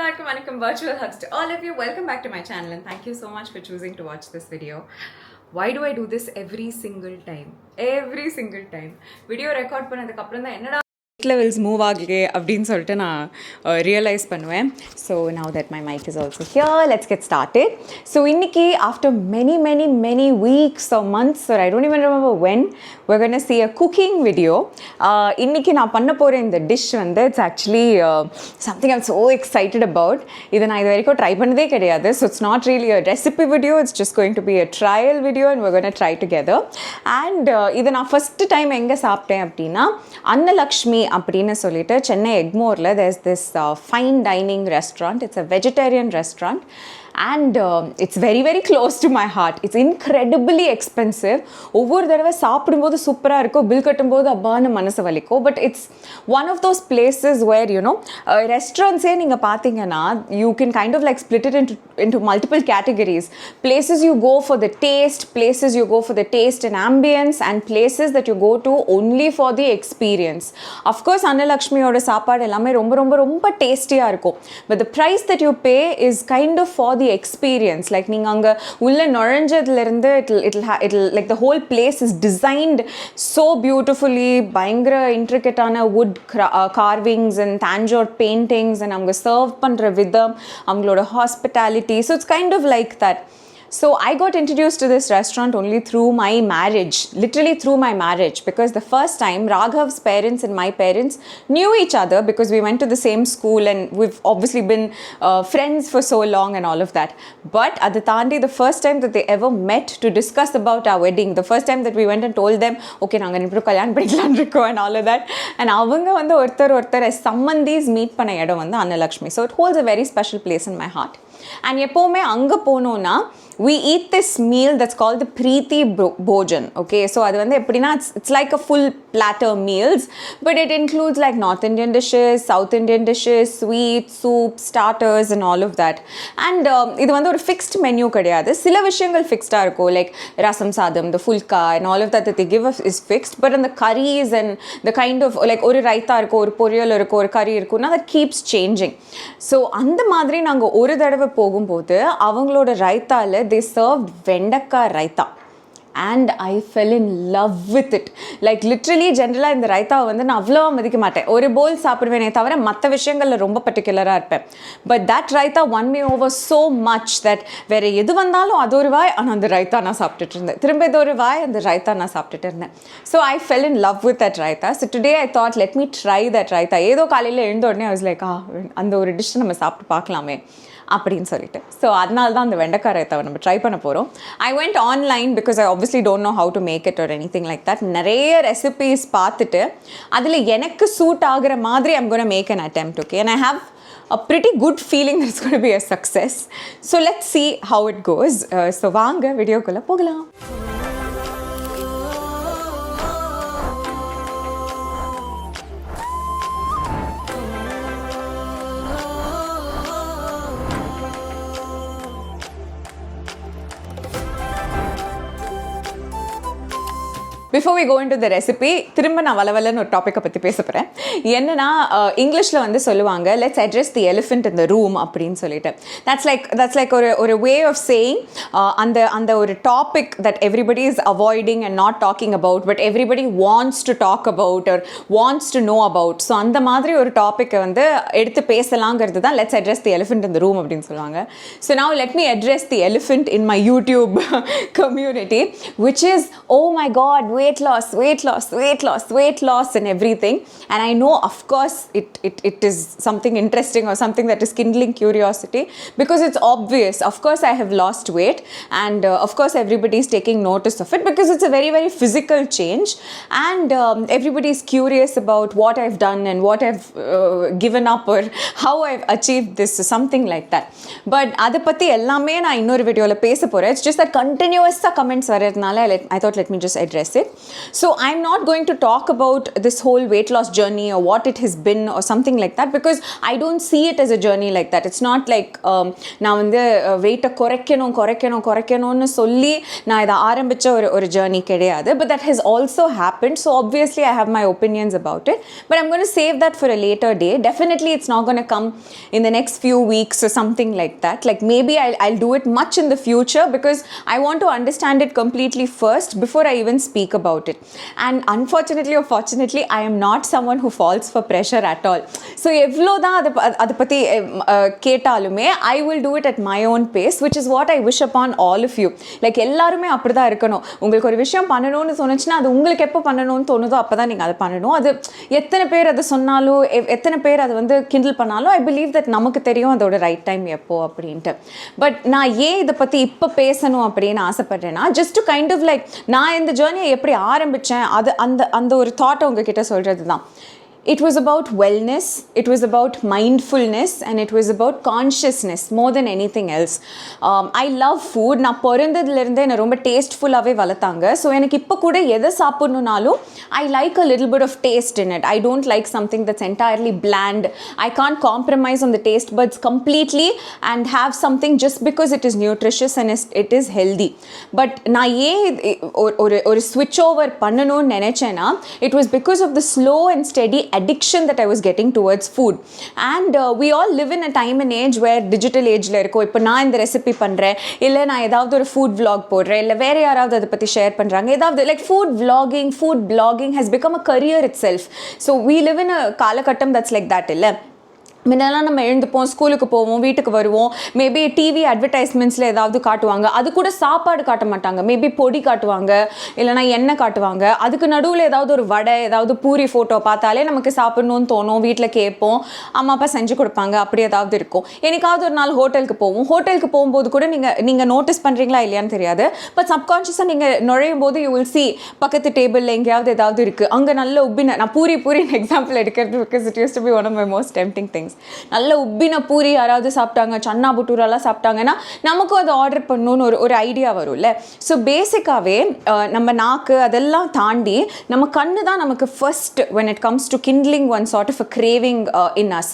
Vanakkam, virtual hugs to all of you. Welcome back to my channel and thank you so much for choosing to watch this video. Why do I do this every single time? Every single time. Video record பண்ணதுக்கு அப்புறம் தான் என்னடா levels move ஆகலே அப்படினு சொல்லிட்டு நான் realize பண்ணுவேன். So now that my mic is also here, let's get started. So இன்னைக்கு after many weeks or months or I don't even remember when, we're going to see a cooking video. இன்னைக்கு நான் பண்ண போற இந்த dish வந்து it's actually something I'm so excited about. இத நான் இது வரைக்கும் ட்ரை பண்ணதே கிடையாது. So it's not really a recipe video, it's just going to be a trial video and we're going to try together. And இத நான் first time எங்க சாப்பிட்டேன் அப்படினா அன்னலக்ஷ்மி அப்படின்னு சொல்லிட்டு Chennai எக்மோரில் there's this fine dining restaurant. It's a vegetarian restaurant and it's very close to my heart. It's incredibly expensive. ஒவ்வொரு தடவை சாப்பிடும்போது சூப்பராக இருக்கும், பில் கட்டும்போது அப்பான்னு மனசு வலிக்கும். But it's one of those places where you know restaurants நீங்கள் பார்த்தீங்கன்னா you can kind of like split it into multiple categories. Places you go for the taste, places you go for the taste and ambience, and places that you go to only for the experience. Of course அன்னலக்ஷ்மியோட சாப்பாடு எல்லாமே ரொம்ப டேஸ்டியாக இருக்கும். But the price that you pay is kind of for the experience. Like நீங்க அங்க உள்ள நுழைஞ்சதுல இருந்து it'll like the whole place is designed so beautifully, பயங்கர intricate-ஆன wood carvings and tanjore paintings, and அவங்க serve பண்ற விதம், அவங்களோட hospitality, so it's kind of like that. So I got introduced to this restaurant only through my marriage, literally through my marriage, because the first time Raghav's parents and my parents knew each other because we went to the same school and we've obviously been friends for so long and all of that. But at the Thandi, the first time that they ever met to discuss about our wedding, the first time that we went and told them, okay, naanga nipru kalyan padikalan irukkom and all of that, and avanga vandu orthar as sambandhis meet panna idam vandu Annalakshmi. So it holds a very special place in my heart. And எப்போவுமே அங்கே போனோன்னா we eat this meal that's called the Preeti Bhojan. Okay, so அது வந்து எப்படின்னா it's like a full platter meals, but it includes like North Indian dishes, South Indian dishes, sweet, soup, starters and all of that. And இது வந்து ஒரு fixed menu கிடையாது. சில விஷயங்கள் ஃபிக்ஸ்டாக இருக்கும், like rasam sadam, the fulka and all of that they give us is fixed, but in the curries and the kind of like ஒரு ரைத்தா இருக்கும், ஒரு பொரியல் இருக்கும், ஒரு கறி இருக்கும்னா that keeps changing. So அந்த மாதிரி நாங்கள் ஒரு தடவை போகும்போது அவங்களோட ரைத்தால they served Vendakkai Raita and I fell in love with it. Like literally ஜென்ரலாக இந்த ரைத்தாவை வந்து நான் அவ்வளோ மதிக்க மாட்டேன், ஒரு போல் சாப்பிடுவேனே தவிர மற்ற விஷயங்களில் ரொம்ப பர்டிகுலராக இருப்பேன். But that raita one me over so much that வேறு எது வந்தாலும் அது ஒரு வாய், ஆனால் அந்த ரைத்தா நான் சாப்பிட்டுட்டு இருந்தேன், திரும்ப இது ஒரு வாய், அந்த ரைத்தா நான் சாப்பிட்டுட்டு இருந்தேன். So I fell in love with that raita. So today I thought let me try that raita. ஏதோ காலையில் எழுந்த உடனே ஐ வாஸ் லைக் அந்த ஒரு டிஷ் நம்ம சாப்பிட்டு பார்க்கலாமே அப்படின்னு சொல்லிட்டு. ஸோ அதனால தான் அந்த வெண்டைக்காய் ரைத்தாவை நம்ம ட்ரை பண்ண போகிறோம். I went online because I obviously don't know how to make it or anything like that. நிறைய ரெசிபீஸ் பார்த்துட்டு அதில் எனக்கு சூட் ஆகிற மாதிரி I'm gonna make an attempt. Okay, and I have a pretty good feeling that it's going to be a success. So let's see how it goes. So வாங்க வீடியோக்குள்ளே போகலாம். Before we go into the recipe, திரும்ப நான் வளவலன்னு ஒரு டாப்பிக்கை பற்றி பேச போகிறேன். என்னன்னா இங்கிலீஷில் வந்து சொல்லுவாங்க let's address the elephant in the room அப்படின்னு சொல்லிட்டு. That's like ஒரு way of saying அந்த ஒரு topic that everybody is avoiding and not talking about but everybody wants to talk about or wants to know about. So அந்த மாதிரி ஒரு டாப்பிக்கை வந்து எடுத்து பேசலாங்கிறது தான் let's address the elephant in the room அப்படின்னு சொல்லுவாங்க. So now let me address the elephant in my YouTube community, which is, oh my God, weight loss and everything. And I know of course it is something interesting or something that is kindling curiosity because it's obvious. Of course I have lost weight and of course everybody is taking notice of it because it's a very physical change and everybody is curious about what I've done and what I've given up or how I've achieved this, something like that. But அதை பற்றி எல்லாமே நான் இன்னொரு வீடியோவில் பேச போகிறேன். It's just that continuous comments வரதுனால I thought let me just address it. So I'm not going to talk about this whole weight loss journey or what it has been or something like that, because I don't see it as a journey like that. It's not like நான் வந்து வெயிட்டை குறைக்கணும்னு சொல்லி நான் இதை ஆரம்பித்த ஒரு journey கிடையாது. But that has also happened, so obviously I have my opinions about it, but I'm going to save that for a later day. Definitely it's not going to come in the next few weeks or something like that. Like maybe I'll do it much in the future, because I want to understand it completely first before I even speak about it. And unfortunately or fortunately, I am not someone who falls for pressure at all. So எவ்வளோதான் அதை பற்றி கேட்டாலுமே I will do it at my own pace, which is what I wish upon all of you. Like எல்லாருமே அப்படி தான் இருக்கணும். உங்களுக்கு ஒரு விஷயம் பண்ணணும்னு தோணுச்சுன்னா அது உங்களுக்கு எப்போ பண்ணணும்னு தோணுதோ அப்போ தான் நீங்கள் அதை பண்ணணும். அது எத்தனை பேர் அதை சொன்னாலும் எத்தனை பேர் அதை வந்து கிண்டில் பண்ணாலும் I believe that நமக்கு தெரியும் அதோட ரைட் டைம் எப்போ அப்படின்ட்டு. பட் நான் ஏன் இதை பற்றி இப்போ பேசணும் அப்படின்னு ஆசைப்படுறேன்னா, just to kind of like நான் இந்த ஜேர்னியை எப்படி ஆரம்பித்தேன் அது அந்த ஒரு தாட்டை உங்ககிட்ட சொல்கிறது தான். It was about wellness, it was about mindfulness, and it was about consciousness more than anything else. I love food. நான் பிறந்ததுலேருந்தே என்னை ரொம்ப டேஸ்ட்ஃபுல்லாகவே வளர்த்தாங்க. ஸோ எனக்கு இப்போ கூட எதை சாப்பிட்ணுனாலும் I like a little bit of taste in it. I don't like something that's entirely bland. I can't compromise on the taste buds completely and have something just because it is nutritious and it is healthy. But நான் ஏன் ஒரு switch over பண்ணணும்னு நினச்சேன்னா, it was because of the slow and steady addiction that I was getting towards food. And we all live in a time and age where digital ageல இருக்கோம். இப்போ நான் இந்த recipe பண்ணுறேன், இல்லை நான் ஏதாவது ஒரு ஃபுட் vlog போடுறேன், இல்லை வேறு யாராவது அதை பற்றி ஷேர் பண்ணுறாங்க, ஏதாவது like food vlogging has become a career itself. So we live in a காலகட்டம் that's like that இல்லை. முன்னெல்லாம் நம்ம எழுந்துப்போம், ஸ்கூலுக்கு போவோம், வீட்டுக்கு வருவோம், மேபி டிவி அட்வர்டைஸ்மெண்ட்ஸில் ஏதாவது காட்டுவாங்க, அது கூட சாப்பாடு காட்ட மாட்டாங்க, மேபி பொடி காட்டுவாங்க, இல்லைனா எண்ணெய் காட்டுவாங்க, அதுக்கு நடுவில் ஏதாவது ஒரு வடை ஏதாவது பூரி ஃபோட்டோ பார்த்தாலே நமக்கு சாப்பிட்ணுன்னு தோணும், வீட்டில் கேட்போம், அம்மா அப்பா செஞ்சு கொடுப்பாங்க, அப்படி ஏதாவது இருக்கும். என்னைக்காவது ஒரு நாள் ஹோட்டலுக்கு போகும்போது கூட நீங்கள் நோட்டீஸ் பண்ணுறீங்களா இல்லையான்னு தெரியாது, பட் சப்கான்ஷியஸாக நீங்கள் நுழையும் போது யூ வில் சி பக்கத்து டேபிளில் எங்கேயாவது ஏதாவது இருக்குது, அங்கே நல்ல உப்பின, நான் பூரின்னு எக்ஸாம்பிள் எடுக்கிறது because it used to be one of my most tempting things. நல்ல உப்பின பூரி யாராவது சாப்பிட்டாங்க, சன்னா புட்டூரெல்லாம் சாப்பிட்டாங்கன்னா நமக்கும் அதை ஆர்டர் பண்ணணும்னு ஒரு ஐடியா வரும்ல. ஸோ பேசிக்காகவே நம்ம நாக்கு அதெல்லாம் தாண்டி நம்ம கண்ணு தான் நமக்கு first when it comes to kindling one sort of a craving in us.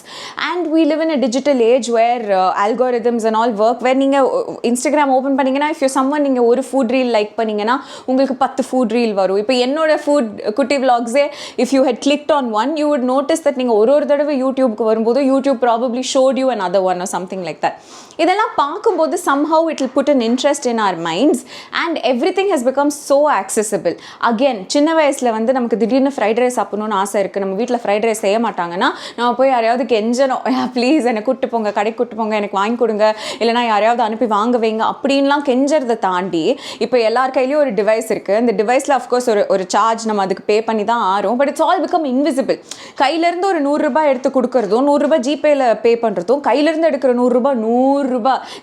And we live in a digital age where algorithms and all work, where நீங்கள் இன்ஸ்டாகிராம் ஓப்பன் பண்ணிங்கன்னா if you're someone நீங்கள் ஒரு food reel like பண்ணிங்கன்னா உங்களுக்கு 10 food reel வரும். இப்போ என்னோட food குட்டி vlogsே if you had clicked on one you would notice that நீங்கள் ஒரு தடவை யூடியூப்க்கு வரும்போது YouTube probably showed you another one or something like that. இதெல்லாம் பார்க்கும்போது somehow it will put an interest in our minds and everything has become so accessible. Again, சின்ன வயசில் வந்து நமக்கு திடீர்னு ஃப்ரைட் ரைஸ் சாப்பிடணும்னு ஆசை இருக்குது, நம்ம வீட்டில் ஃப்ரைட் ரைஸ் செய்ய மாட்டாங்கன்னா நம்ம போய் யாரையாவது கெஞ்சணும், ப்ளீஸ் என்னை கூப்பிட்டு போங்க, கடைக்கு கூப்பிட்டு போங்க, எனக்கு வாங்கி கொடுங்க, இல்லைனா யாரையாவது அனுப்பி வாங்க வைங்க அப்படின்லாம் கெஞ்சறதை தாண்டி இப்போ எல்லார் கையிலையும் ஒரு டிவைஸ் இருக்குது. அந்த டிவைஸில் அஃப்கோர்ஸ் ஒரு சார்ஜ் நம்ம அதுக்கு பே பண்ணி தான் ஆகும், but it's all become invisible. கையிலேருந்து ஒரு 100 ரூபாய் எடுத்து கொடுக்குறதும், 100 ரூபாய் ஜிபேயில் பே பண்ணுறதும், கையிலேருந்து எடுக்கிற 100 ரூபாய்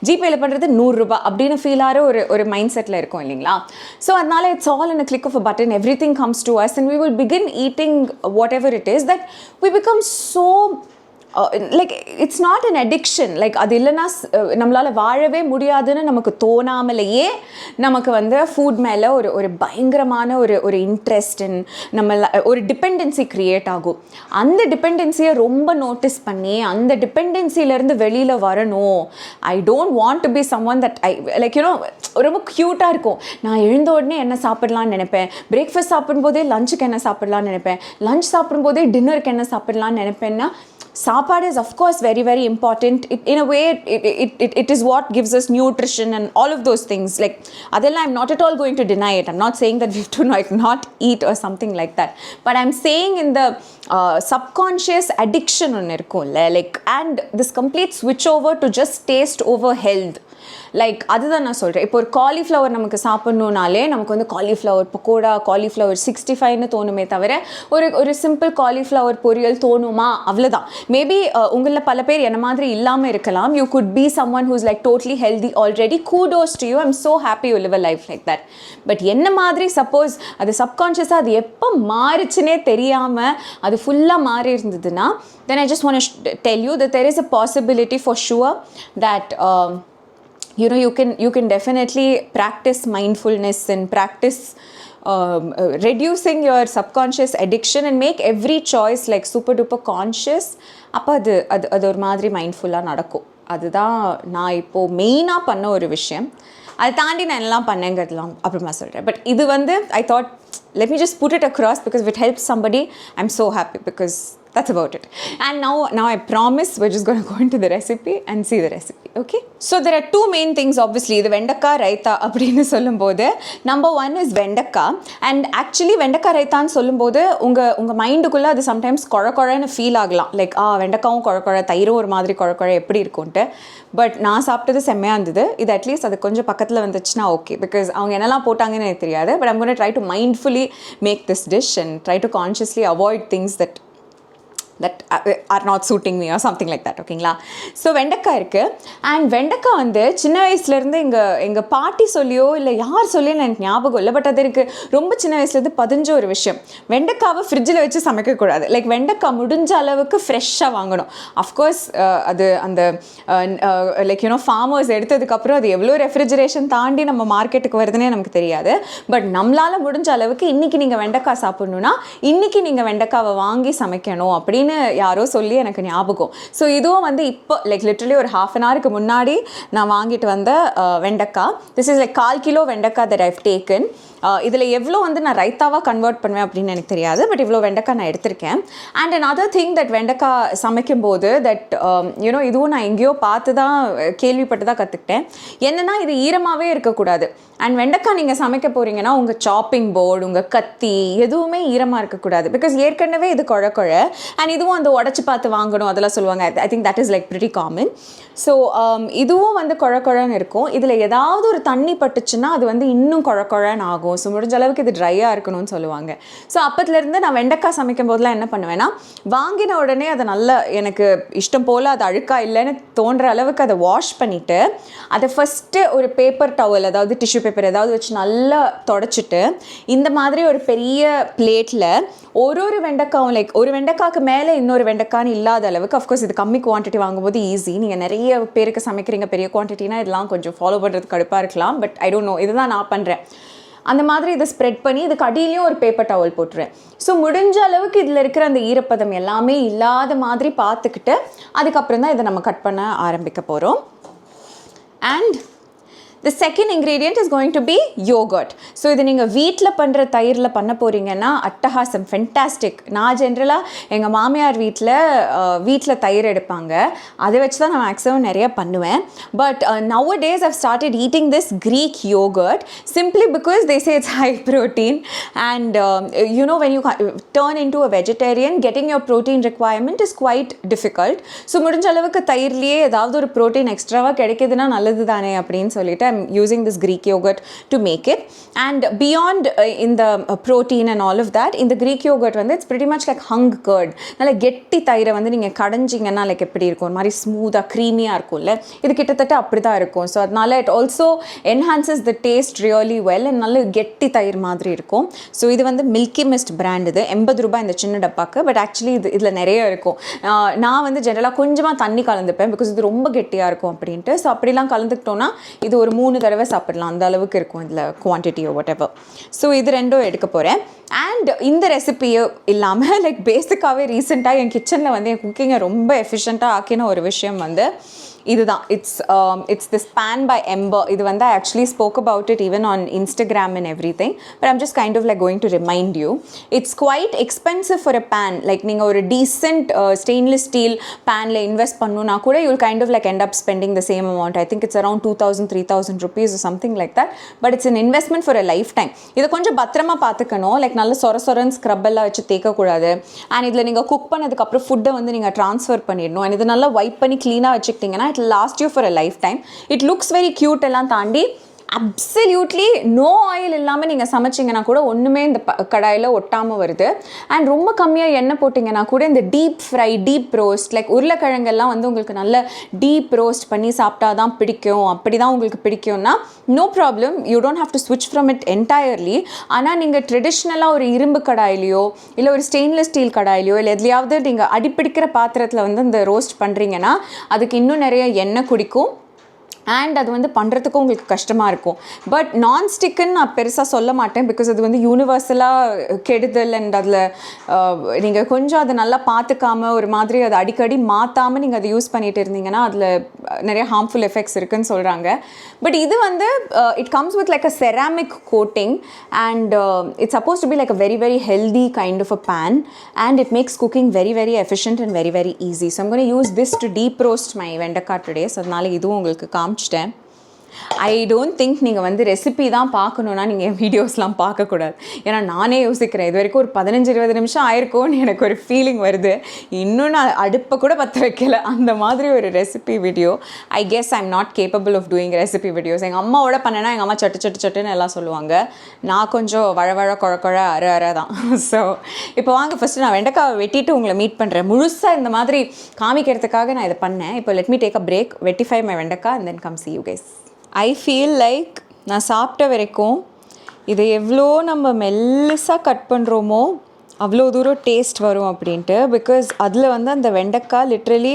ஜிபேயில் பண்ணுறது 100 ரூபாய் அப்படின்னு ஃபீல் ஆகிற ஒரு மைண்ட் செட்டில் இருக்கும் இல்லைங்களா. ஸோ அதனால it's all in a click of a button, everything comes to us and we will begin eating whatever it is that we become so like it's not an addiction. Like அது இல்லைன்னா நம்மளால் வாழவே முடியாதுன்னு நமக்கு தோணாமலேயே நமக்கு வந்து food மேலே ஒரு பயங்கரமான ஒரு இன்ட்ரெஸ்ட் நம்ம ஒரு டிபெண்டன்சி க்ரியேட் ஆகும். அந்த டிபெண்டன்சியை ரொம்ப நோட்டீஸ் பண்ணி அந்த டிபெண்டன்சிலேருந்து வெளியில் வரணும். I don't want to be someone that I like you know ரொம்ப க்யூட்டாக இருக்கும். நான் எழுந்த உடனே என்ன சாப்பிடலான்னு நினைப்பேன், பிரேக்ஃபாஸ்ட் சாப்பிடும்போதே லஞ்சுக்கு என்ன சாப்பிடலான்னு நினைப்பேன், லஞ்ச் சாப்பிடும்போதே டின்னருக்கு என்ன சாப்பிடலான்னு நினைப்பேன்னா சாப்பாடு is of course very very important. In a way it is what gives us nutrition and all of those things. Like adella I'm not at all going to deny it. I'm not saying that we have to not eat or something like that, but I'm saying in the subconscious addiction on irukkulla, like, and this complete switch over to just taste over health. Like அதுதான் நான் சொல்கிறேன். இப்போ ஒரு cauliflower நமக்கு சாப்பிட்ணுனாலே நமக்கு வந்து cauliflower pakoda, cauliflower 65ன்னு தோணுமே தவிர ஒரு சிம்பிள் காலிஃப்ளவர் பொரியல் தோணுமா? அவ்வளோதான். மேபி உங்களில் பல பேர் என்ன மாதிரி இல்லாமல் இருக்கலாம். You could be someone who's like totally healthy already. Kudos to you. I'm so happy you live a life like that. But என்ன மாதிரி சப்போஸ் அது சப்கான்ஷியஸாக அது எப்போ மாறிச்சுனே தெரியாமல் அது ஃபுல்லாக மாறி இருந்ததுன்னா, then I just want to tell you that there is a possibility for sure that you know you can definitely practice mindfulness and practice reducing your subconscious addiction and make every choice like super duper conscious. அப்போ அது ஒரு மாதிரி மைண்ட்ஃபுல்லாக நடக்கும். அதுதான் நான் இப்போது மெயினாக பண்ண ஒரு விஷயம். அதை தாண்டி நான் என்னெல்லாம் பண்ணேங்கிறதுலாம் அப்புறமா சொல்கிறேன். பட் இது வந்து I thought let me just put it across because if it helps somebody, I'm so happy because that's about it. And now I promise we're just going to go into the recipe and see the recipe, okay? So there are two main things obviously. The Vendakkai Raita அப்படினு சொல்லும்போது number one is Vendakkai, and actually Vendakkai Raita ன்னு சொல்லும்போது உங்க மைண்டுக்குள்ள அது sometimes கொழன்னு feel ஆகலாம். Like வெண்டைக்காவும் கொழ தயிரும் ஒரு மாதிரி கொழ எப்படி இருக்கும்ட்டு. பட் நான் சாப்பிட்டது செம்மையாக இருந்தது. இது அட்லீஸ்ட் அது கொஞ்சம் பக்கத்தில் வந்துச்சுன்னா ஓகே, பிகாஸ் அவங்க என்னெல்லாம் போட்டாங்கன்னு எனக்கு தெரியாது. But I'm going to try to mindfully make this dish and try to consciously avoid things that are not suiting me or something like that, ஓகேங்களா? ஸோ வெண்டைக்காய் இருக்குது. அண்ட் வெண்டைக்காய் வந்து சின்ன வயசுலேருந்து எங்கள் பாட்டி சொல்லியோ இல்லை யார் சொல்லியோ எனக்கு ஞாபகம் இல்லை. பட் அது எனக்கு ரொம்ப சின்ன வயசுலேருந்து பதிஞ்ச ஒரு விஷயம். வெண்டைக்காவை ஃப்ரிட்ஜில் வச்சு சமைக்கக்கூடாது. லைக் வெண்டைக்காய் முடிஞ்ச அளவுக்கு ஃப்ரெஷ்ஷாக வாங்கணும். அஃப்கோர்ஸ் அது அந்த லைக் ஃபார்மர்ஸ் எடுத்ததுக்கப்புறம் அது எவ்வளோ ரெஃப்ரிஜரேஷன் தாண்டி நம்ம மார்க்கெட்டுக்கு வருதுன்னே நமக்கு தெரியாது. பட் நம்மளால் முடிஞ்ச அளவுக்கு இன்றைக்கி நீங்கள் வெண்டைக்காய் சாப்பிட்ணுன்னா இன்றைக்கி நீங்கள் வெண்டைக்காவை வாங்கி சமைக்கணும் அப்படின்னு யாரோ சொல்லி எனக்கு ஞாபகம். ஸோ இதுவும் வந்து இப்போ லைக் லிட்டரலி ஒரு ½ an hourக்கு முன்னாடி நான் வாங்கிட்டு வந்த வெண்டைக்காய். திஸ் இஸ் லைக் 1/4 கிலோ வெண்டைக்காய் தட் ஐவ் டேக்கன். இதில் எவ்வளோ வந்து நான் ரைத்தாவாக கன்வெர்ட் பண்ணுவேன் அப்படின்னு எனக்கு தெரியாது. பட் இவ்வளோ வெண்டைக்காய் நான் எடுத்திருக்கேன். அண்ட் another thing that வெண்டைக்காய் சமைக்கும்போது தட் இதுவும் நான் எங்கேயோ பார்த்து தான் கேள்விப்பட்டு தான் கற்றுக்கிட்டேன். என்னென்னா இது ஈரமாகவே இருக்கக்கூடாது. அண்ட் வெண்டைக்காய் நீங்கள் சமைக்க போகிறீங்கன்னா உங்கள் சாப்பிங் போர்டு, உங்கள் கத்தி எதுவுமே ஈரமாக இருக்கக்கூடாது. பிகாஸ் ஏற்கனவே இது கொழ அண்ட் இதுவும் அந்த உடச்சி பார்த்து வாங்கணும் அதெல்லாம் சொல்லுவாங்க. I think that is like pretty common. So இதுவும் வந்து கொழன்னு இருக்கும். இதில் ஏதாவது ஒரு தண்ணி பட்டுச்சுன்னா அது வந்து இன்னும் கொழன்னு ஆகும். ஸோ முடிஞ்ச அளவுக்கு இது ட்ரையாக இருக்கணும்னு சொல்லுவாங்க. ஸோ அப்பத்துலேருந்து நான் வெண்டைக்காய் சமைக்கும் போதெல்லாம் என்ன பண்ணுவேன்னா, வாங்கின உடனே அதை நல்லா எனக்கு இஷ்டம் போல் அது அழுக்கா இல்லைன்னு தோன்ற அளவுக்கு அதை வாஷ் பண்ணிவிட்டு அதை ஃபஸ்ட்டு ஒரு பேப்பர் டவல், அதாவது டிஷ்யூ பேப்பர் ஏதாவது வச்சு நல்லா தொடச்சிட்டு இந்த மாதிரி ஒரு பெரிய பிளேட்டில் ஒரு வெண்டைக்காவும் லைக் ஒரு வெண்டைக்காய்க்கு மேலே இன்னொரு வெண்டைக்கான்னு இல்லாத அளவுக்கு, அஃப்கோர்ஸ் இது கம்மி குவான்டிட்டி வாங்கும்போது ஈஸி. நீங்கள் நிறைய பேருக்கு சமைக்கிறீங்க பெரிய குவான்டிட்டினா இதெல்லாம் கொஞ்சம் ஃபாலோ பண்ணுறது கடுப்பாக இருக்கலாம். பட் ஐ டோன்ட் நோ, இதுதான் நான் பண்ணுறேன். அந்த மாதிரி இதை ஸ்ப்ரெட் பண்ணி இதுக்கு அடியிலையும் ஒரு பேப்பர் டவல் போட்டுருவேன். ஸோ முடிஞ்ச அளவுக்கு இதில் இருக்கிற அந்த ஈரப்பதம் எல்லாமே இல்லாத மாதிரி பார்த்துக்கிட்டு அதுக்கப்புறம் தான் இதை நம்ம கட் பண்ண ஆரம்பிக்க போகிறோம். And the second ingredient is going to be yogurt. So இது நீங்கள் வீட்டில் பண்ணுற தயிரில் பண்ண போகிறீங்கன்னா அட்டகாசம், ஃபென்டாஸ்டிக். நான் ஜென்ரலாக எங்கள் மாமியார் வீட்டில் தயிர் எடுப்பாங்க. அதை வச்சு தான் நான் மேக்ஸிமம் நிறைய பண்ணுவேன். But nowadays I've started eating this Greek yogurt simply because they say it's high protein and when you turn into a vegetarian, getting your protein requirement is quite difficult. So முடிஞ்ச அளவுக்கு தயிர்லேயே ஏதாவது ஒரு protein எக்ஸ்ட்ராவாக கிடைக்குதுன்னா நல்லது தானே அப்படின்னு சொல்லிட்டு I'm using this Greek yogurt to make it. And beyond in the protein and all of that, in the Greek yogurt வந்து it's pretty much like hung curd. நல்ல கெட்டி தயிரை வந்து நீங்கள் கடைஞ்சிங்கன்னா லைக் எப்படி இருக்கும், ஒரு மாதிரி ஸ்மூத்தாக க்ரீமியாக இருக்கும்ல, இது கிட்டத்தட்ட அப்படி தான் இருக்கும். ஸோ அதனால it also enhances the taste really well and நல்ல கெட்டி தயிர் மாதிரி இருக்கும். ஸோ இது வந்து மில்கி மிஸ்ட் பிராண்ட். இது 80 ரூபாய் இந்த சின்ன டப்பாக்கு. பட் ஆக்சுவலி இதில் நிறைய இருக்கும். நான் வந்து ஜென்ரலாக கொஞ்சமாக தண்ணி கலந்துப்பேன் பிகாஸ் இது ரொம்ப கெட்டியாக இருக்கும் அப்படின்ட்டு. ஸோ அப்படிலாம் கலந்துக்கிட்டோன்னா இது ஒரு 3 தடவை சாப்பிடலாம், அந்த அளவுக்கு இருக்கும் இதில் குவான்டிட்டியோ வாட் எவர். ஸோ இது ரெண்டும் எடுக்க போகிறேன். அண்ட் இந்த ரெசிபியோ இல்லாமல் லைக் பேசிக்காகவே ரீசெண்டாக என் கிச்சனில் வந்து என் குக்கிங்கை ரொம்ப எஃபிஷியண்ட்டாக ஆக்கின ஒரு விஷயம் வந்து இதுதான். It's this pan by ember. இது வந்து I actually spoke about it even on Instagram and everything, but I'm just kind of like going to remind you. It's quite expensive for a pan. Like நீங்கள் ஒரு decent stainless steel panல invest பண்ணணும்னா கூட you'll kind of like end up spending the same amount. I think it's around 2,000-3,000 rupees or something like that, but it's an investment for a lifetime. இதை கொஞ்சம் பத்திரமா பார்த்துக்கணும். Like நல்ல சொரன்னு scrub எல்லாம் வச்சு தேக்கக்கூடாது. And இதில் நீங்கள் குக் பண்ணதுக்கப்புறம் ஃபுட்டை வந்து நீங்கள் ட்ரான்ஸ்ஃபர் பண்ணிடணும். அண்ட் இது நல்லா வைப் பண்ணி க்ளீனாக வச்சுக்கிட்டிங்கன்னா it will last you for a lifetime. It looks very cute எல்லாம் தாண்டி அப்சல்யூட்லி நோ ஆயில் இல்லாமல் நீங்கள் சமைச்சிங்கன்னா கூட ஒன்றுமே இந்த கடாயில் ஒட்டாமல் வருது. அண்ட் ரொம்ப கம்மியாக எண்ணெய் போட்டிங்கன்னா கூட இந்த deep fry, deep roast, like உருளைக்கிழங்கெல்லாம் வந்து உங்களுக்கு நல்ல டீப் ரோஸ்ட் பண்ணி சாப்பிட்டா தான் பிடிக்கும், அப்படி தான் உங்களுக்கு பிடிக்கும்னா no problem, you don't have to ஸ்விட்ச் ஃப்ரம் இட் என்டையர்லி. ஆனால் நீங்கள் ட்ரெடிஷ்னலாக ஒரு இரும்பு கடாயிலையோ இல்லை ஒரு ஸ்டெயின்லெஸ் ஸ்டீல் கடாயிலையோ இல்லை எதுலையாவது நீங்கள் அடிப்பிடிக்கிற பாத்திரத்தில் வந்து இந்த ரோஸ்ட் பண்ணுறீங்கன்னா அதுக்கு இன்னும் நிறைய எண்ணெய் குடிக்கும். அண்ட் அது வந்து பண்ணுறதுக்கும் உங்களுக்கு கஷ்டமாக இருக்கும். பட் நான்ஸ்டிக்குன்னு நான் பெருசாக சொல்ல மாட்டேன், பிகாஸ் அது வந்து யூனிவர்சலாக கெடுதல். அண்ட் அதில் நீங்கள் கொஞ்சம் அதை நல்லா பார்த்துக்காம ஒரு மாதிரி அதை அடிக்கடி மாற்றாமல் நீங்கள் அதை யூஸ் பண்ணிகிட்டு இருந்தீங்கன்னா அதில் நிறைய ஹார்ம்ஃபுல் எஃபெக்ட்ஸ் இருக்குதுன்னு சொல்கிறாங்க. பட் இது வந்து it comes with like a ceramic coating and it's supposed to be like a very very healthy kind of a pan and it makes cooking very very efficient and very very easy. So I'm gonna use this to deep roast my vendakkai today. So அதனால இதுவும் உங்களுக்கு காமிச்சிட்டேன். I don't think நீங்கள் வந்து recipe தான் பார்க்கணுன்னா நீங்கள் என் வீடியோஸ்லாம் பார்க்கக்கூடாது. ஏன்னா நானே யோசிக்கிறேன், இது வரைக்கும் ஒரு 15-20 நிமிஷம் ஆயிருக்கும்னு எனக்கு ஒரு ஃபீலிங் வருது. இன்னும் நான் அடுப்பை கூட பற்ற வைக்கல, அந்த மாதிரி ஒரு recipe video. I guess I am not capable of doing recipe videos. எங்கள் அம்மாவோட பண்ணேன்னா எங்கள் அம்மா சட்டு சட்டு சட்டுன்னு எல்லாம் சொல்லுவாங்க. நான் கொஞ்சம் வழ குழ அரை தான். ஸோ இப்போ வாங்க ஃபஸ்ட்டு நான் வெண்டைக்காவை வெட்டிட்டு உங்களை மீட் பண்ணுறேன். முழுசாக இந்த மாதிரி காமிக்கிறதுக்காக நான் இதை பண்ணேன். இப்போ let me take a break, வெட்டிஃபை my vendakkai and then come see you guys. I feel like நான் சாப்பிட்ட வரைக்கும் இதை எவ்வளோ நம்ம மெல்லிசாக கட் பண்ணுறோமோ அவ்வளோ தூரம் டேஸ்ட் வரும் அப்படின்ட்டு. பிகாஸ் அதில் வந்து அந்த வெண்டைக்காய் லிட்ரலி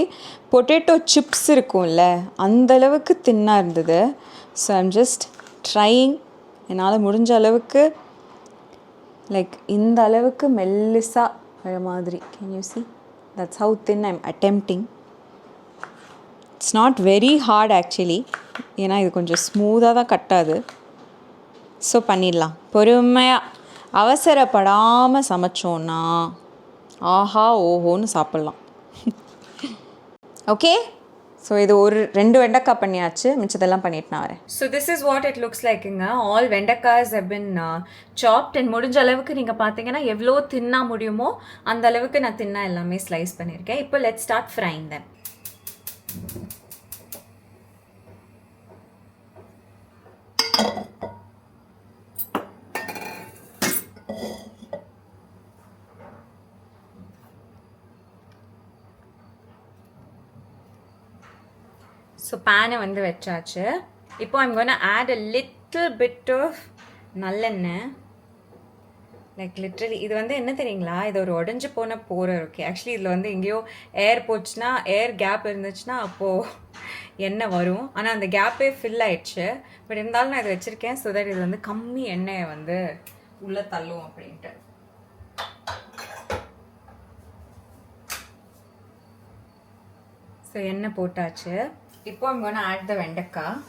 பொட்டேட்டோ சிப்ஸ் இருக்கும்ல அந்தளவுக்கு தின்னாக இருந்தது. ஸோ ஐம் ஜஸ்ட் ட்ரையிங் என்னால் முடிஞ்ச அளவுக்கு லைக் இந்த அளவுக்கு மெல்லிசாக வர மாதிரி. Can you see? That's how thin I'm attempting. It's not very hard actually, ஏன்னா இது கொஞ்சம் ஸ்மூத்தாக தான் கட்டாது. ஸோ பண்ணிடலாம் பொறுமையாக. அவசரப்படாமல் சமைச்சோன்னா ஆஹா ஓஹோன்னு சாப்பிட்லாம். ஓகே, ஸோ இது ஒரு 2 வெண்டைக்காய் பண்ணியாச்சு, மிச்சதெல்லாம் பண்ணிட்டு நான் வரேன். So this is what it looks லைக்குங்க. ஆல் வெண்டைக்காய்ஸ் ஹவ் பின் சாப்ட் அண்ட் முடிஞ்ச அளவுக்கு நீங்கள் பார்த்தீங்கன்னா எவ்வளோ தின்னா முடியுமோ அந்த அளவுக்கு நான் தின்னா எல்லாமே ஸ்லைஸ் பண்ணியிருக்கேன். இப்போ let's start frying them. So பேனை வந்து வச்சாச்சு. இப்போ I'm gonna add a little bit of nallennai. Like literally இது வந்து என்ன தெரியுங்களா, இது ஒரு உடஞ்சி போன போரை. ஓகே, ஆக்சுவலி இதில் வந்து எங்கேயோ ஏர் போச்சுன்னா, ஏர் கேப் இருந்துச்சுன்னா அப்போது எண்ணெய் வரும். ஆனால் அந்த கேப்பே ஃபில் ஆயிடுச்சு. பட் இருந்தாலும் நான் இதை வச்சுருக்கேன் ஸோ தட் இது வந்து கம்மி எண்ணெயை வந்து உள்ளே தள்ளும் அப்படின்ட்டு. ஸோ எண்ணெய் போட்டாச்சு. இப்போ I'm going to add the வெண்டைக்காய்.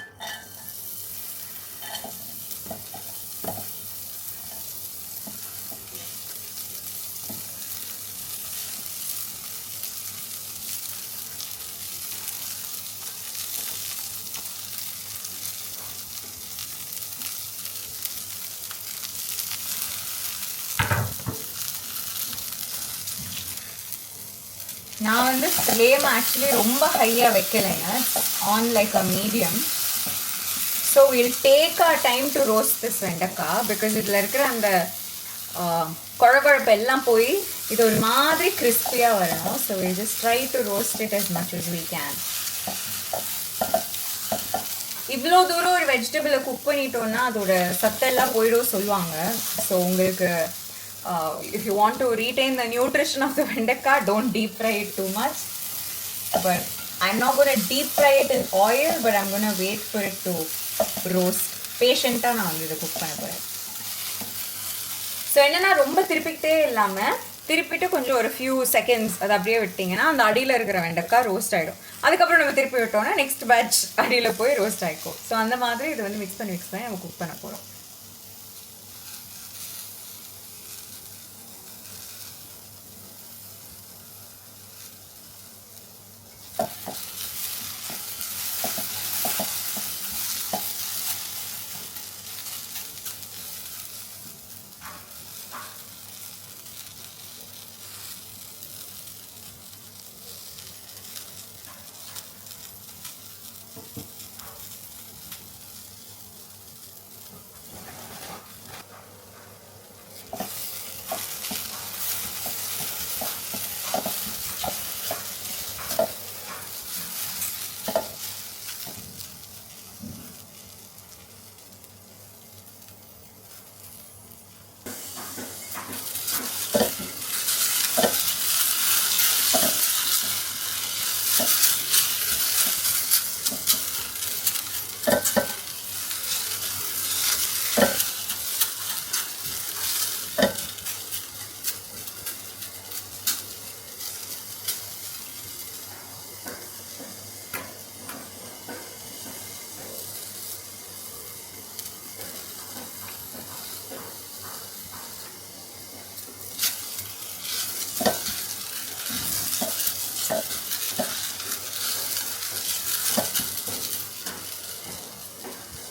நான் வந்து ஃப்ளேம் ஆக்சுவலி ரொம்ப ஹையாக வைக்கலைங்க, on like a medium. So will take a time to roast this vendakkai because இதில் இருக்கிற அந்த குழகுழப்பு எல்லாம் போய் இது ஒரு மாதிரி கிறிஸ்பியாக வரணும். So will just try to roast it as much as we can. இவ்வளோ தூரம் ஒரு வெஜிடபிளை குக் பண்ணிட்டோன்னா அதோட சத்தெல்லாம் போயிடும் சொல்லுவாங்க. ஸோ உங்களுக்கு if you want to retain the nutrition of the vendakkai, don't deep fry it too much. But I'm not going to deep fry it in oil, but I'm going to wait for it to roast. Patient-ஆ நான் வந்து இதை cook பண்ண போகிறேன். So என்னென்னா ரொம்ப திருப்பிக்கிட்டே இல்லாமல் திருப்பிட்டு கொஞ்சம் ஒரு ஃபியூ செகண்ட்ஸ் அதை அப்படியே விட்டிங்கன்னா அந்த அடியில் இருக்கிற வெண்டைக்காய் ரோஸ்ட் ஆகிடும். அதுக்கப்புறம் நம்ம திருப்பி விட்டோம்னா நெக்ஸ்ட் பேட்ச் அடியில் போய் ரோஸ்ட் ஆகிக்கும். ஸோ அந்த மாதிரி இது வந்து மிக்ஸ் பண்ணி நம்ம குக் பண்ண போகிறோம்.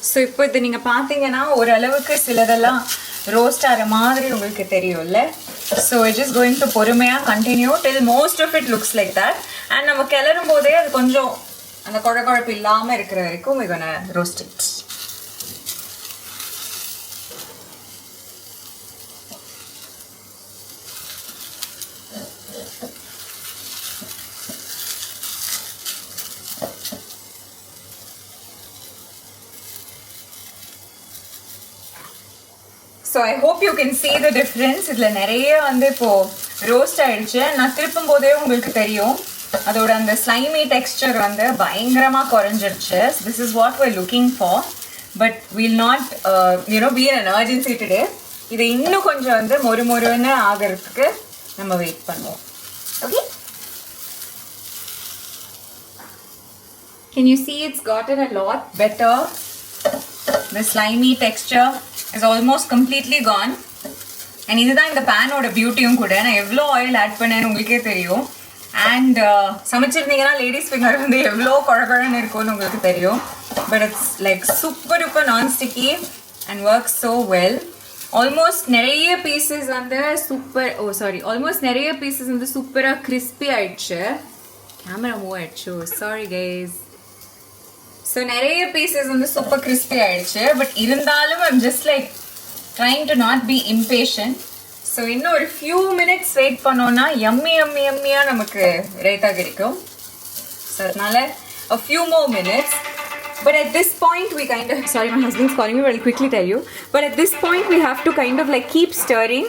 ஸோ இப்போ இது நீங்கள் பார்த்தீங்கன்னா ஓரளவுக்கு சிலதெல்லாம் ரோஸ்ட் ஆகிற மாதிரி உங்களுக்கு தெரியும்ல. So it is going to பொறுமையாக continue till most of it looks like that. And நம்ம கிளறும் போதே அது கொஞ்சம் அந்த குழகுழப்பு இல்லாமல் இருக்கிற வரைக்கும் we're gonna roast it. So I hope you can see the difference. இதில் நிறைய வந்து இப்போது ரோஸ்ட் ஆகிடுச்சு. நான் திருப்பும் போதே உங்களுக்கு தெரியும் அதோட அந்த ஸ்லைமி டெக்ஸ்டர் வந்து பயங்கரமாக குறைஞ்சிருச்சு. This is what we're looking for. But we'll not be in an urgency today. இதை இன்னும் கொஞ்சம் வந்து மொறுன்னு ஆகிறதுக்கு நம்ம வெயிட் பண்ணுவோம். Okay, can you see it's gotten a lot better? The slimy texture is almost completely gone. And இதுதான் இந்த பேனோட பியூட்டியும் கூட. நான் எவ்வளோ ஆயில் ஆட் பண்ணேன்னு உங்களுக்கே தெரியும். அண்ட் சமைச்சிருந்தீங்கன்னா லேடிஸ் ஃபிங்கர் வந்து எவ்வளோ குழகுழன்னு இருக்கும்னு உங்களுக்கு தெரியும். But it's like super duper நான் sticky and work so well. Almost நிறைய பீசஸ் வந்து நிறைய பீசஸ் வந்து சூப்பராக கிறிஸ்பி ஆயிடுச்சு. கேமரா மூவ் ஆயிடுச்சு, சாரி கைஸ். ஸோ நிறைய பீசஸ் வந்து சூப்பர் கிறிஸ்பி ஆயிடுச்சு. பட் இருந்தாலும் I'm just like trying to not be impatient. So இன்னும் ஒரு ஃபியூ மினிட்ஸ் வெயிட் பண்ணோன்னா எம்மியாக நமக்கு ரைத்தா கிடைக்கும். ஸோ அதனால a few more minutes. But at this point we kind of, sorry my husband's calling me, I'll quickly tell you. But at this point we have to kind of like keep stirring.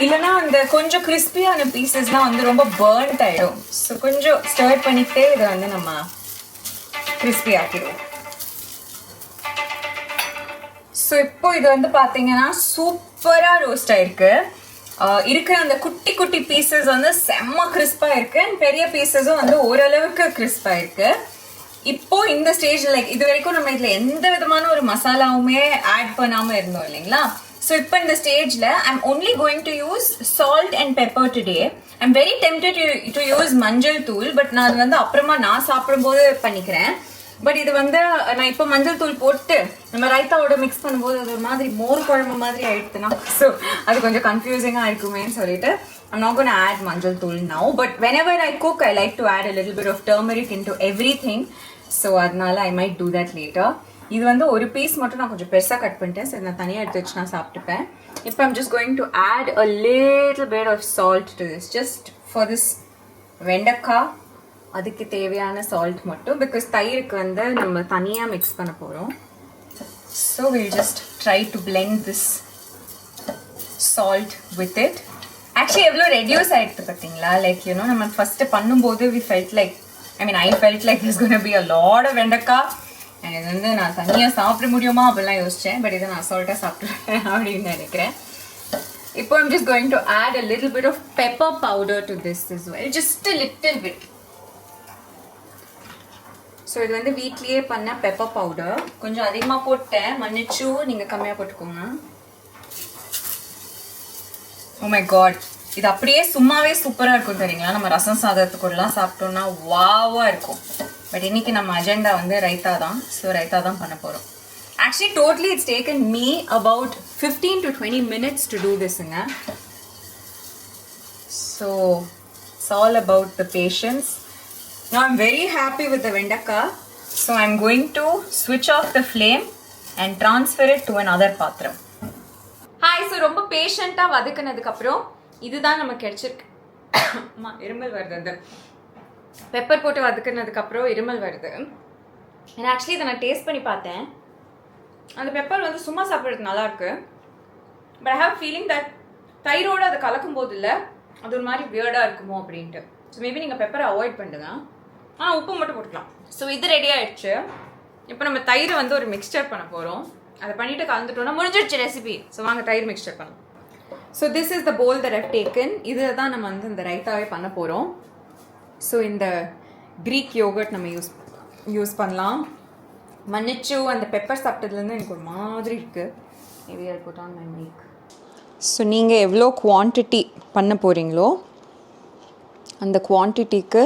இல்லைனா அந்த கொஞ்சம் கிறிஸ்பியான பீசஸ்லாம் வந்து ரொம்ப burnt ஆகிடும். So கொஞ்சம் ஸ்டர் பண்ணிக்கிட்டே இதை வந்து நம்ம கிறிஸ்பி ஆக்கிடுவோம். ஸோ இப்போ இது வந்து பார்த்தீங்கன்னா சூப்பராக ரோஸ்ட் ஆயிருக்கு. இருக்கிற அந்த குட்டி குட்டி பீசஸ் வந்து செம்ம கிறிஸ்பாக இருக்கு. அண்ட் பெரிய பீசஸும் வந்து ஓரளவுக்கு கிறிஸ்பாக இருக்கு. இப்போ இந்த ஸ்டேஜில் லைக் இது வரைக்கும் நம்ம இதில் எந்த விதமான ஒரு மசாலாவுமே ஆட் பண்ணாமல் இருந்தோம் இல்லைங்களா. ஸோ இப்போ இந்த ஸ்டேஜில் I'm only going to use salt and pepper today. I'm very tempted to use மஞ்சள் தூள். பட் நான் அது வந்து அப்புறமா நான் சாப்பிடும்போது பண்ணிக்கிறேன். பட் இது வந்து நான் இப்போ மஞ்சள் தூள் போட்டு நம்ம ரைத்தாவோட மிக்ஸ் பண்ணும்போது அது ஒரு மாதிரி மோர் குழம்பு மாதிரி ஆயிடுதுன்னா ஸோ அது கொஞ்சம் கன்ஃபியூசிங்காக இருக்குமேன்னு சொல்லிட்டு I'm not going to add manjal tool now. But whenever I cook, I like to add a little bit of turmeric into everything. So அதனால I might do that later. இது வந்து ஒரு பீஸ் மட்டும் நான் கொஞ்சம் பெருசாக கட் பண்ணிட்டேன். சரி, நான் தனியாக எடுத்து வச்சு நான் சாப்பிட்டுப்பேன். இப்போ I'm just going to add a little bit of salt to this. Just for this வெண்டைக்காய் அதுக்கு தேவையான சால்ட் மட்டும். பிகாஸ் தயிருக்கு வந்து நம்ம தனியாக மிக்ஸ் பண்ண போகிறோம். So we'll just try to blend this salt with it. Actually எவ்வளோ ரெடியூஸ் ஆகிடுது பார்த்தீங்களா. லைக் யூனோ நம்ம ஃபஸ்ட்டு பண்ணும்போது I felt like there's going to be a lot of வெண்டைக்காய். அண்ட் இது வந்து நான் தனியாக சாப்பிட முடியுமா அப்படிலாம் யோசித்தேன். பட் இதை நான் சால்ட்டாக சாப்பிட்ருவேன் அப்படின்னு நினைக்கிறேன். இப்போ I'm just going to add a little bit of pepper powder to this as well. Just a little bit. So இது வந்து வீட்லேயே பண்ண பெப்பர் பவுடர். கொஞ்சம் அதிகமாக போட்டேன், மன்னிச்சு நீங்கள் கம்மியாக போட்டுக்கோங்க. ஓ மை காட், இது அப்படியே சும்மாவே சூப்பராக இருக்கும் தெரியுங்களா. நம்ம ரசம் சாதத்துக்குள்ளலாம் சாப்பிட்டோம்னா வாவாக இருக்கும். பட் இன்னைக்கு நம்ம அஜெண்டா வந்து ரைத்தா தான். ஸோ ரைத்தா தான் பண்ண போகிறோம். Actually totally it's taken me about 15 to 20 minutes to do thisங்க. So it's all about the patience. Now I'm very happy with the vendakkai. So I'm going to switch off the flame and transfer it to another பாத்திரம். Hi. So ரொம்ப பேஷண்ட்டாக வதக்குனதுக்கப்புறம் இதுதான் நமக்கு கிடைச்சிருக்கு. இருமல் வருது. அந்த pepper போட்டு வதக்குனதுக்கப்புறம் இருமல் வருது. ஏன்னா ஆக்சுவலி இதை நான் டேஸ்ட் பண்ணி பார்த்தேன். அந்த பெப்பர் வந்து சும்மா சாப்பிட்றதுக்கு நல்லாயிருக்கு. But I have feeling that தயிரோடு அதை கலக்கும் போது இல்லை அது ஒரு மாதிரி வியர்டாக இருக்குமோ அப்படின்ட்டு. ஸோ மேபி நீங்கள் பெப்பரை அவாய்ட் பண்ணுங்க. ஆனால் உப்பு மட்டும் போட்டுக்கலாம். ஸோ இது ரெடி ஆகிடுச்சு. இப்போ நம்ம தயிர் வந்து ஒரு மிக்ஸ்சர் பண்ண போகிறோம். அதை பண்ணிவிட்டு கலந்துட்டோம்னா முடிஞ்சிடுச்சு ரெசிபி. ஸோ வாங்க தயிர் மிக்ஸ்சர் பண்ணலாம். So this is the bowl that I've taken. இதில் தான் நம்ம வந்து இந்த ரைத்தாவே பண்ண போகிறோம். ஸோ இந்த க்ரீக் யோகர்ட் நம்ம யூஸ் பண்ணலாம். மன்னிச்சு அந்த பெப்பர் சாப்பிட்டதுலேருந்து எனக்கு ஒரு மாதிரி இருக்குது. Maybe I put on my mic. So நீங்கள் எவ்வளோ குவான்டிட்டி பண்ண போகிறீங்களோ அந்த குவான்டிட்டிக்கு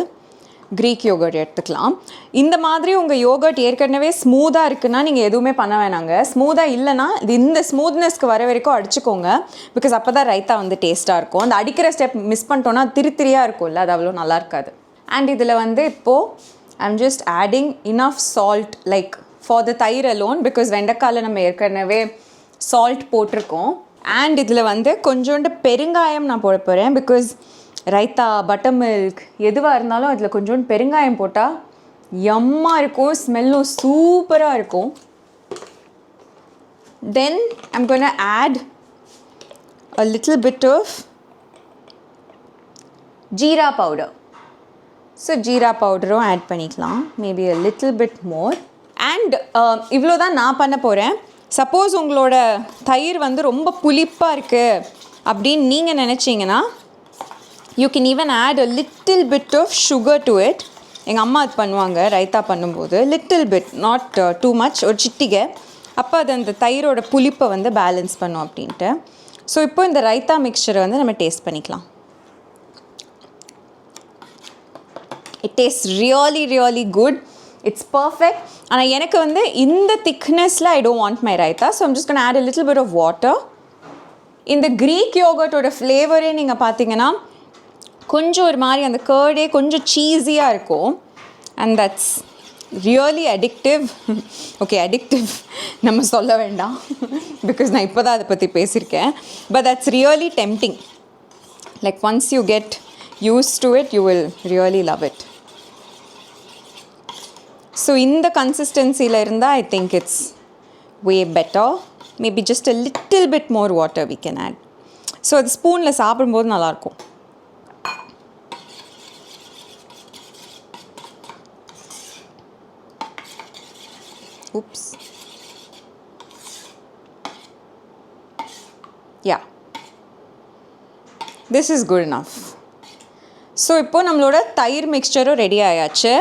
க்ரீக் யோகர்ட் எடுத்துக்கலாம். இந்த மாதிரி உங்கள் யோகர்ட் ஏற்கனவே ஸ்மூத்தாக இருக்குன்னா நீங்கள் எதுவுமே பண்ண வேணாங்க. ஸ்மூத்தாக இல்லைன்னா இந்த ஸ்மூத்னஸ்க்கு வர வரைக்கும் அடிச்சுக்கோங்க. பிகாஸ் அப்போ தான் ரைத்தா வந்து டேஸ்ட்டாக இருக்கும். அந்த அடிக்கிற ஸ்டெப் மிஸ் பண்ணிட்டோன்னா திரியாக இருக்கும்ல, அது அவ்வளோ நல்லா இருக்காது. அண்ட் இதில் வந்து இப்போது I'm just adding enough salt like for the தயிர் அலோன், பிகாஸ் வெண்டைக்காயில் நம்ம ஏற்கனவே சால்ட் போட்டிருக்கோம். அண்ட் இதில் வந்து கொஞ்சோண்டு பெருங்காயம் நான் போட போகிறேன். பிகாஸ் ரைத்தா, பட்டர் மில்க் எதுவாக இருந்தாலும் அதில் கொஞ்சோண்டு பெருங்காயம் போட்டால் யம்மாக இருக்கும், ஸ்மெல்லும் சூப்பராக இருக்கும். Then I'm gonna add a little bit of jeera powder. ஸோ ஜீரா பவுடரும் ஆட் பண்ணிக்கலாம், maybe a little bit more. And இவ்வளோ தான் நான் பண்ண போகிறேன். சப்போஸ் உங்களோட தயிர் வந்து ரொம்ப புளிப்பாக இருக்குது அப்படின்னு நீங்கள் நினச்சிங்கன்னா you can even add a little bit of sugar to it. எங்கள் அம்மா அது பண்ணுவாங்க ரைத்தா பண்ணும்போது, little bit, not too much, ஒரு சிட்டிகை. அப்போ அது அந்த தயிரோட புளிப்பை வந்து பேலன்ஸ் பண்ணும் அப்படின்ட்டு. ஸோ இப்போ இந்த ரைத்தா மிக்சரை வந்து நம்ம டேஸ்ட் பண்ணிக்கலாம். It taste really good, it's perfect. ஆனால் எனக்கு வந்து இந்த திக்னஸில் I don't want my raita, so I'm just gonna add a little bit of water. இந்த க்ரீக் யோகர்ட்டோட ஃப்ளேவரே நீங்கள் பார்த்தீங்கன்னா கொஞ்சம் ஒரு மாதிரி அந்த கர்டே கொஞ்சம் சீஸியாக இருக்கும். And that's really addictive. Okay, addictive நம்ம சொல்ல வேண்டாம் பிகாஸ் நான் இப்போ தான் அதை பற்றி பேசியிருக்கேன். But that's really tempting. Like once you get used to it you will really love it. So இந்த கன்சிஸ்டன்சியில் இருந்தால் I think it's way better. Maybe just a little bit more water we can add. So அது ஸ்பூனில் சாப்பிடும்போது நல்லாயிருக்கும். Oops. Yeah. This is good enough. So இப்போ நம்மளோட தயிர் மிக்சரும் ரெடி ஆயாச்சு.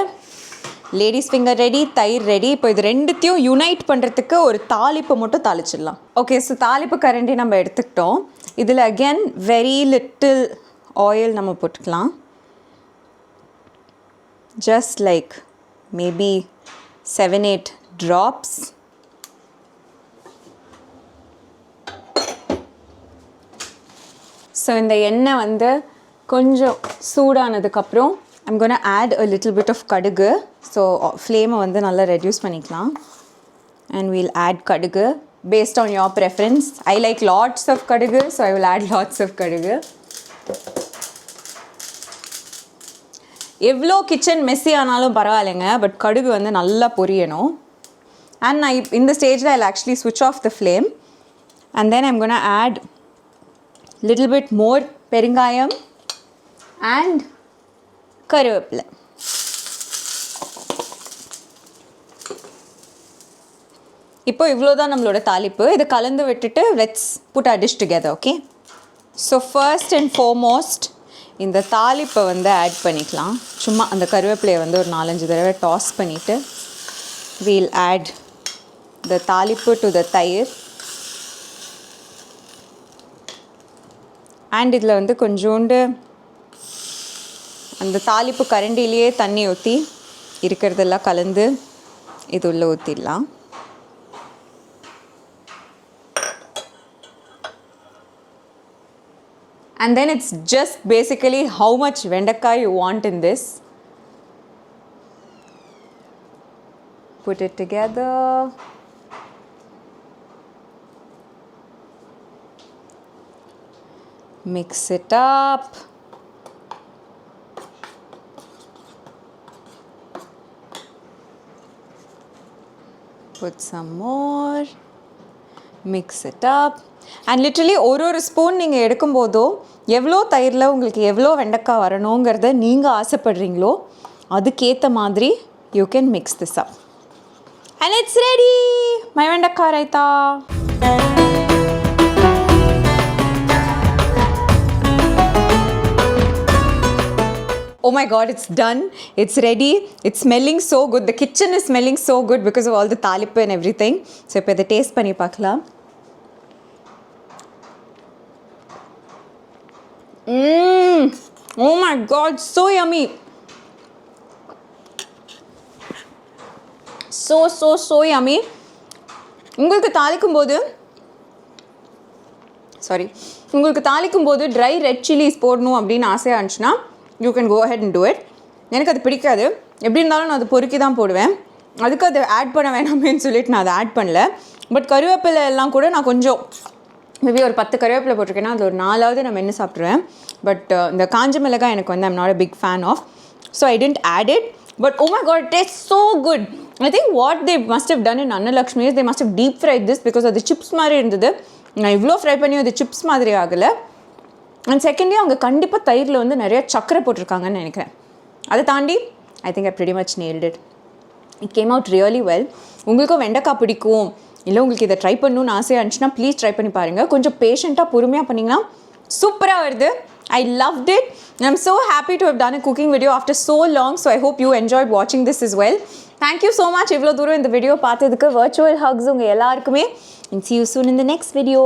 லேடிஸ் ஃபிங்கர் ரெடி, தயிர் ரெடி. இப்போ இது ரெண்டுத்தையும் யுனைட் பண்ணுறதுக்கு ஒரு தாளிப்பு மட்டும் தாளிச்சிடலாம். ஓகே, ஸோ தாளிப்பு கரண்டி நம்ம எடுத்துக்கிட்டோம். இதில் அகெயின் வெரி லிட்டில் ஆயில் நம்ம போட்டுக்கலாம். Just like maybe 7-8 drops. So இந்த எண்ணெய் வந்து கொஞ்சம் சூடானதுக்கப்புறம் I'm going to add a little bit of கடுகு. ஸோ ஃப்ளேமை வந்து நல்லா ரெடியூஸ் பண்ணிக்கலாம். And we'll add கடுகு based on your preference. I like lots of கடுகு, so I will add lots of கடுகு. எவ்வளோ கிச்சன் மெஸ்ஸி ஆனாலும் பரவாயில்லைங்க, பட் கடுகு வந்து நல்லா பொரியணும். And in the stage I'll actually switch off the flame, and then I'm going to add little bit more பெருங்காயம் and கருவேப்பிலை. இப்போ இவ்வளோதான் நம்மளோட தாளிப்பு. இதை கலந்து விட்டுட்டு let's put our dish together. Okay, so first and foremost இந்த தாளிப்பை வந்து ஆட் பண்ணிக்கலாம். சும்மா அந்த கருவேப்பிலையை வந்து ஒரு 4-5 தடவை டாஸ் பண்ணிவிட்டு we'll add the தாளிப்பு to the தயிர். அண்ட் இதில் வந்து கொஞ்சோண்டு அந்த தாளிப்பு கரண்டிலேயே தண்ணி ஊற்றி இருக்கிறதெல்லாம் கலந்து இது உள்ளே ஊற்றிடலாம். And then it's just basically how much vendakkai you want in this. Put it together. Mix it up. Put some more. Mix it up. And literally ஒரு ஸ்பூன் நீங்கள் எடுக்கும்போதோ எவ்வளோ தயிரில் உங்களுக்கு எவ்வளோ வெண்டைக்காய் வரணுங்கிறத நீங்கள் ஆசைப்படுறீங்களோ அதுக்கேற்ற மாதிரி you can mix this up. And it's ready! My Vendakkai Raita! Oh my god, it's done. It's ready. It's smelling so good. The kitchen is smelling so good because of all the thalipu and everything. So, இப்போ இதை taste பண்ணி பார்க்கலாம். Oh my god, so yummy. So yummy. உங்களுக்கு தாளிக்கும் போது try red chillies போடணும் அப்படின்னு ஆசையாக இருந்துச்சுன்னா you can go ahead and do it. எனக்கு அது பிடிக்காது. எப்படி இருந்தாலும் நான் அது பொறுக்கி தான் போடுவேன். அதுக்கு அதை ஆட் பண்ண வேணாமேன்னு சொல்லிட்டு நான் அதை ஆட் பண்ணல. பட் கருவேப்பிலை எல்லாம் கூட நான் கொஞ்சம் மேபி ஒரு 10 கருவேப்பிலை போட்டிருக்கேன்னா அது ஒரு 4ஆவது நான் மென்று சாப்பிட்ருவேன். பட் இந்த காஞ்ச மிளகாய் எனக்கு வந்து I'm not a big fan of. So I didn't add it. But oh my god, it tastes so good. I think what they must have done in Annalakshmi is they must have deep fried this because அது chips மாதிரி இருந்தது. நான் இவ்வளோ fry பண்ணி அது chips மாதிரி ஆகலை. And secondly அவங்க கண்டிப்பாக தயிரில் வந்து நிறைய சக்கரை போட்டிருக்காங்கன்னு நினைக்கிறேன். அதை தாண்டி I think I pretty much nailed it. It came out really well. உங்களுக்கும் வெண்டைக்காய் பிடிக்கும் இல்லை உங்களுக்கு இதை ட்ரை பண்ணணும்னு ஆசையாக இருந்துச்சுன்னா ப்ளீஸ் ட்ரை பண்ணி பாருங்கள். கொஞ்சம் பேஷண்ட்டாக பொறுமையாக பண்ணிங்கன்னா சூப்பராக வருது. I loved it. I'm so happy to have done a cooking video after so long. So I hope you enjoyed watching this as well. Thank you so much இவ்வளோ தூரம் இந்த வீடியோ பார்த்ததுக்கு. virtual hugs உங்கள் எல்லாருக்குமே. And see you soon in the next video.